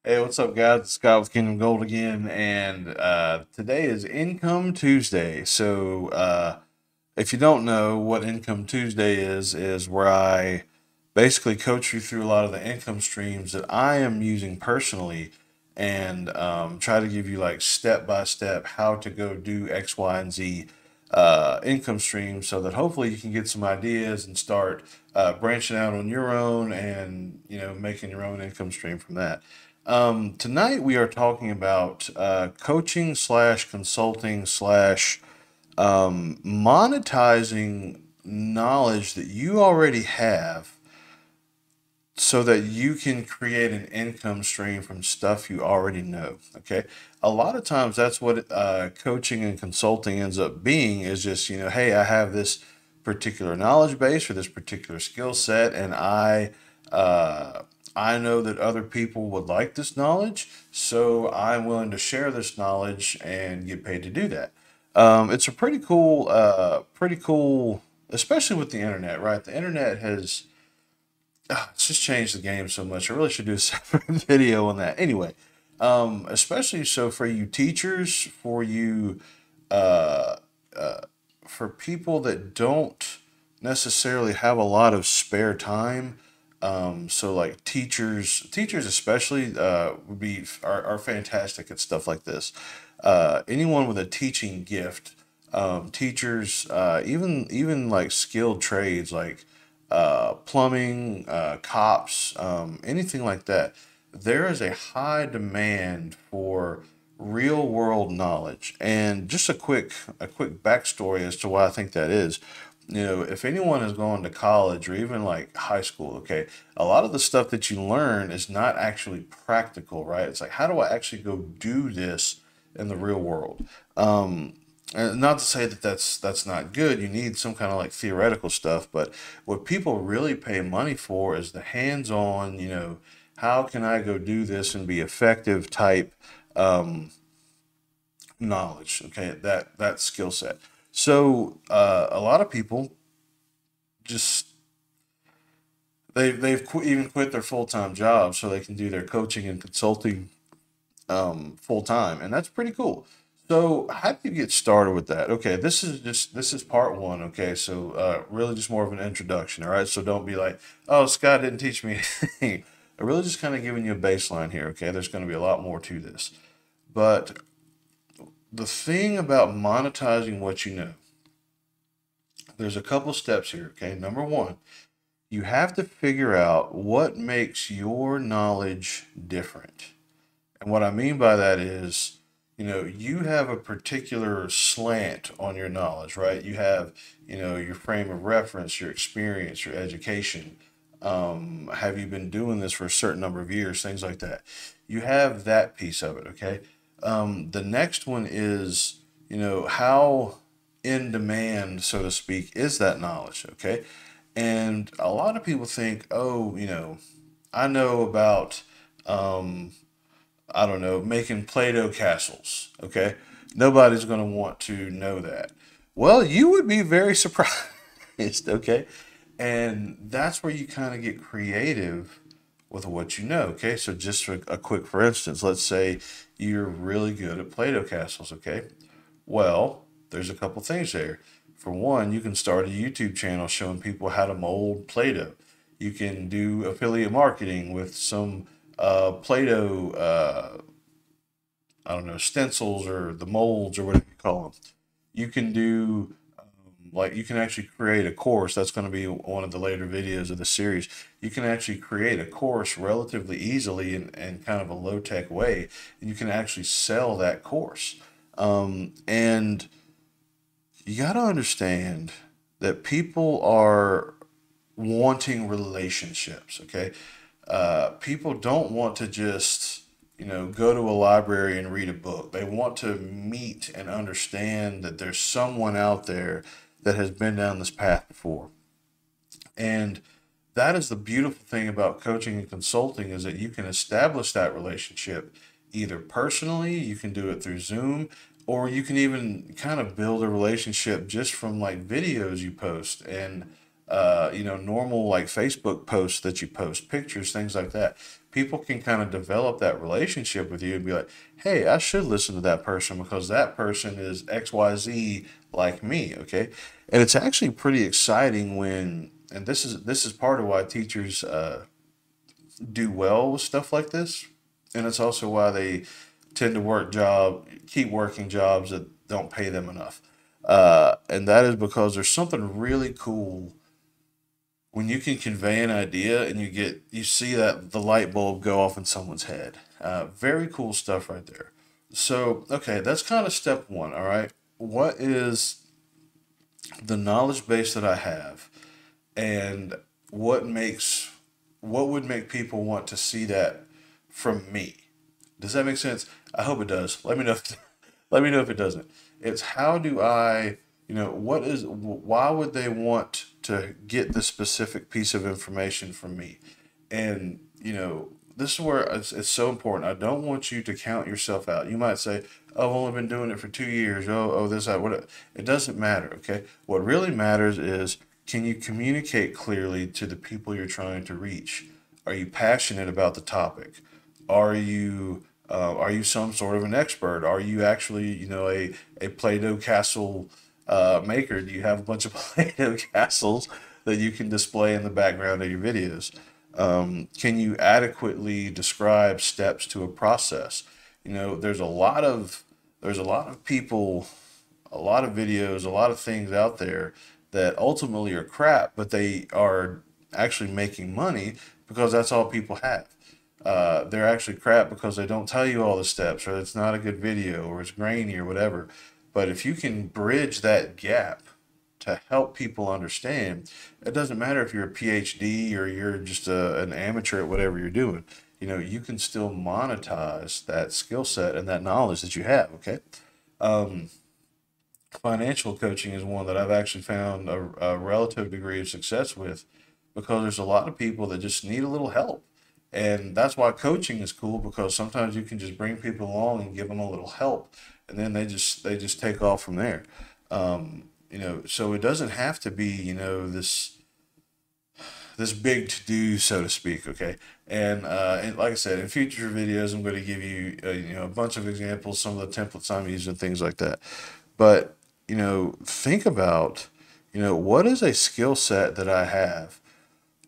Hey, what's up, guys? It's Scott with Kingdom Gold again, and today is Income Tuesday. If you don't know what Income Tuesday is where I basically coach you through a lot of the income streams that I am using personally, and try to give you like step by step how to go do X, Y, and Z income streams, so that hopefully you can get some ideas and start branching out on your own, and making your own income stream from that. Tonight we are talking about coaching slash consulting slash monetizing knowledge that you already have so that you can create an income stream from stuff you already know. Okay. A lot of times that's what coaching and consulting ends up being, is just, hey, I have this particular knowledge base or this particular skill set, and I know that other people would like this knowledge, so I'm willing to share this knowledge and get paid to do that. It's a pretty cool, especially with the internet, right? The internet has it's just changed the game so much. I really should do a separate video on that. Anyway, especially so for you teachers, uh, uh, for people that don't necessarily have a lot of spare time. So like teachers especially are fantastic at stuff like this. Anyone with a teaching gift, teachers, even like skilled trades like plumbing, cops, anything like that. There is a high demand for real world knowledge. And just a quick backstory as to why I think that is. If anyone has gone to college or even like high school, okay, a lot of the stuff that you learn is not actually practical, right? It's like, how do I actually go do this in the real world? And not to say that that's not good. You need some kind of like theoretical stuff, but what people really pay money for is the hands-on, how can I go do this and be effective type um, knowledge. Okay, that skill set. So a lot of people just even quit their full-time job so they can do their coaching and consulting full time, and that's pretty cool. So, how do you get started with that? Okay, this is part one. Okay, so really just more of an introduction. All right, so don't be like, oh, Scott didn't teach me anything. I'm really just kind of giving you a baseline here. Okay, there's going to be a lot more to this, but the thing about monetizing what you know, there's a couple steps here. Okay, number one, you have to figure out what makes your knowledge different. And what I mean by that is, you have a particular slant on your knowledge, right? You have, your frame of reference, your experience, your education. Have you been doing this for a certain number of years? Things like that. You have that piece of it, okay? The next one is, how in demand, so to speak, is that knowledge, okay? And a lot of people think, oh, I know about um, I don't know, making Play-Doh castles. Okay. Nobody's going to want to know that. Well, you would be very surprised. Okay. And that's where you kind of get creative with what you know. Okay. So, just for a quick, for instance, let's say you're really good at Play-Doh castles. Okay. Well, there's a couple things there. For one, you can start a YouTube channel showing people how to mold Play-Doh. You can do affiliate marketing with some Play-Doh, I don't know, stencils or the molds or whatever you call them. You can do, like, you can actually create a course. That's going to be one of the later videos of the series. You can actually create a course relatively easily in kind of a low tech way, and you can actually sell that course. And you got to understand that people are wanting relationships, okay? People don't want to just, go to a library and read a book. They want to meet and understand that there's someone out there that has been down this path before. And that is the beautiful thing about coaching and consulting, is that you can establish that relationship either personally, you can do it through Zoom, or you can even kind of build a relationship just from like videos you post. And normal like Facebook posts that you post, pictures, things like that. People can kind of develop that relationship with you and be like, hey, I should listen to that person because that person is XYZ like me. Okay. And it's actually pretty exciting when, and this is part of why teachers do well with stuff like this. And it's also why they tend to keep working jobs that don't pay them enough. And that is because there's something really cool when you can convey an idea and you see that the light bulb go off in someone's head. Very cool stuff right there. So, okay, that's kind of step one. All right. What is the knowledge base that I have, and what makes what would make people want to see that from me? Does that make sense? I hope it does. Let me know. Let me know if it doesn't. It's how do I, why would they want to get this specific piece of information from me? And, this is where it's so important. I don't want you to count yourself out. You might say, oh, I've only been doing it for 2 years. This, that, what. It doesn't matter, okay? What really matters is, can you communicate clearly to the people you're trying to reach? Are you passionate about the topic? Are you some sort of an expert? Are you actually, a Play-Doh castle maker? Do you have a bunch of Play-Doh castles that you can display in the background of your videos? Can you adequately describe steps to a process? There's a lot of people, a lot of videos, a lot of things out there that ultimately are crap, but they are actually making money because that's all people have. They're actually crap because they don't tell you all the steps, or it's not a good video, or it's grainy, or whatever. But if you can bridge that gap to help people understand, it doesn't matter if you're a PhD or you're just an amateur at whatever you're doing. You can still monetize that skill set and that knowledge that you have. Okay. Um, Financial coaching is one that I've actually found a relative degree of success with because there's a lot of people that just need a little help. And that's why coaching is cool because sometimes you can just bring people along and give them a little help and then they just take off from there. So it doesn't have to be, this big to do, so to speak. Okay. And like I said, in future videos, I'm going to give you, a bunch of examples, some of the templates I'm using, things like that. But, think about, what is a skill set that I have?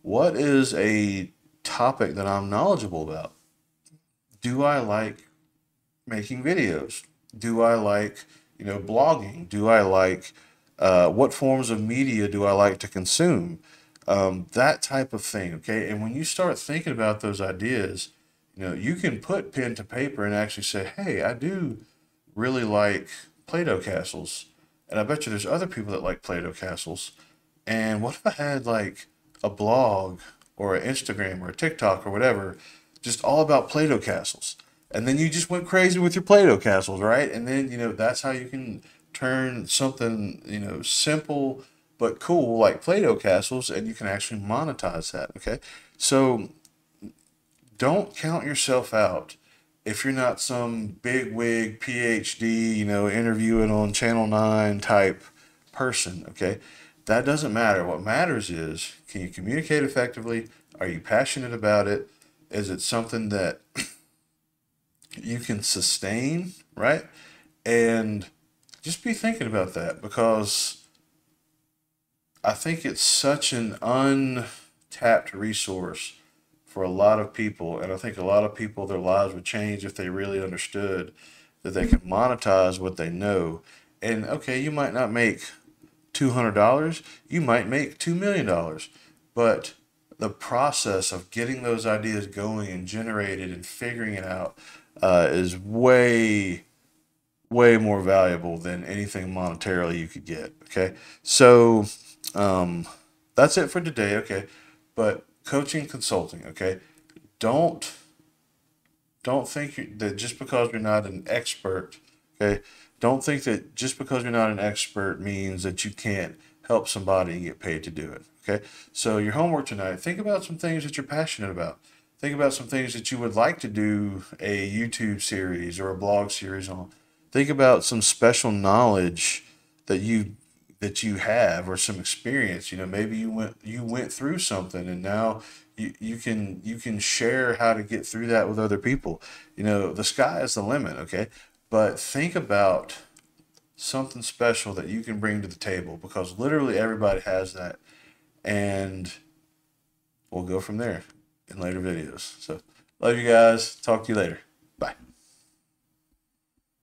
What is a topic that I'm knowledgeable about? Do I like making videos? Do I like, blogging? Do I like, what forms of media do I like to consume? That type of thing. Okay. And when you start thinking about those ideas, you can put pen to paper and actually say, hey, I do really like Play-Doh castles. And I bet you there's other people that like Play-Doh castles. And what if I had like a blog or an Instagram or a TikTok or whatever, just all about Play-Doh castles? And then you just went crazy with your Play-Doh castles, right? And then, that's how you can turn something, simple but cool like Play-Doh castles, and you can actually monetize that, okay? So don't count yourself out if you're not some big wig PhD, interviewing on Channel 9 type person, okay? That doesn't matter. What matters is, can you communicate effectively? Are you passionate about it? Is it something that you can sustain, right? And just be thinking about that because I think it's such an untapped resource for a lot of people. And I think a lot of people, their lives would change if they really understood that they can monetize what they know. And okay, you might not make $200, you might make $2 million, but the process of getting those ideas going and generated and figuring it out is way, way more valuable than anything monetarily you could get. Okay, so um, that's it for today. Okay, but coaching, consulting. Okay, don't don't think that just because you're not an expert, okay, don't think that just because you're not an expert means that you can't help somebody and get paid to do it. Okay. So your homework tonight, think about some things that you're passionate about. Think about some things that you would like to do a YouTube series or a blog series on. Think about some special knowledge that you that you have or some experience. Maybe you went through something, and now you can share how to get through that with other people. The sky is the limit, okay? But think about something special that you can bring to the table, because literally everybody has that, and we'll go from there in later videos. So love you guys. Talk to you later. Bye.